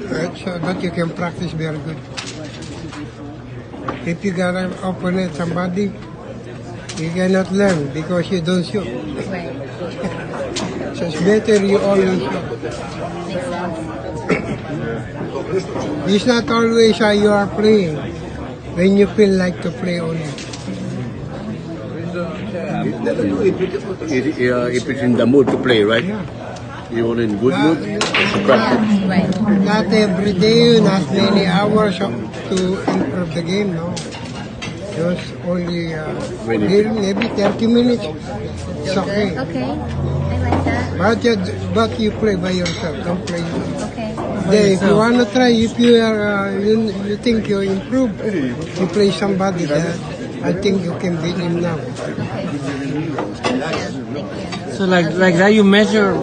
So that you can practice very good. If you got an opponent, somebody, you cannot learn because you don't shoot. Right. So it's better you always shoot. Makes sense. It's not always how you are playing when you feel like to play only. If it's in the mood to play, right? Yeah. You're in good mood, practice. Right. Not every day, not many hours to improve the game, no. Just only maybe 30 minutes. It's okay. Okay. I like that. But you play by yourself, don't play. Okay. Then if you want to try, if you are you think you improve, you play somebody that I think you can beat him now. Okay. Yeah. Thank you. So like that you measure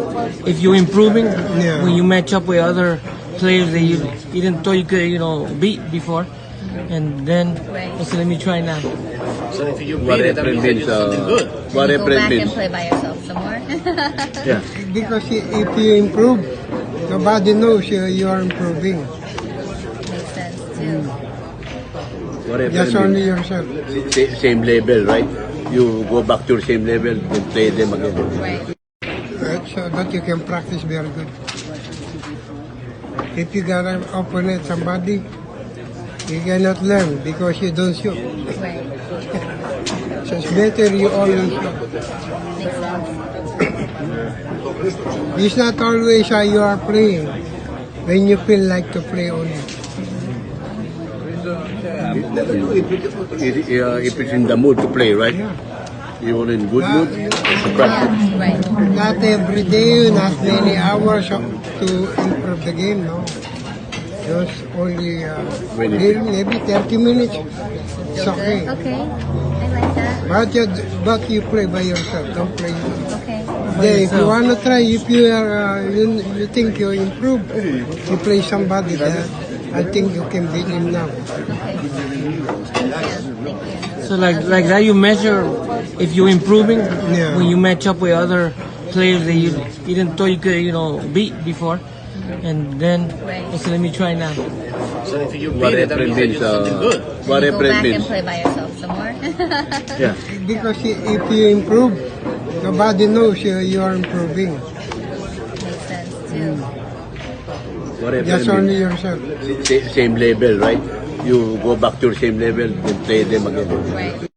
if you're improving Yeah. when you match up with other players that you didn't thought you could beat before, and then Right. so let me try now. So if you What beat it, that April means means, you did something good. what You go April back and means. play by yourself some more. Yeah. Because if you improve, nobody knows you are improving. Makes sense too. What April Just only means. yourself. Same level, right? You go back to your same level and play them again. Right. So that you can practice very good. If you got an opponent, somebody, you cannot learn because you don't shoot. Right. So it's better you always shoot. Makes sense. It's not always how you are playing when you feel like to play only. If it's in the mood to play, right? Yeah. You're in good mood, practice. Yeah. Right. Not every day, not many hours to improve the game, no. Just only maybe 30 minutes. It's okay. Okay. I like that. But you play by yourself, don't play. Okay. Then if you want to try, if you are you think you improve, you play somebody that I think you can beat him now. Okay. Yeah. Thank you. So like that you measure if you're improving Yeah. when you match up with other players that you didn't thought you could beat before, and then Right. so let me try now. So if you What beat it, that April means you means. did something good. What You go April back and means. play by yourself some more. Yeah. Because if you improve, nobody knows you are improving. Makes sense too. What April Just means. only yourself. Same level, right? You go back to your same level and play them again. Right.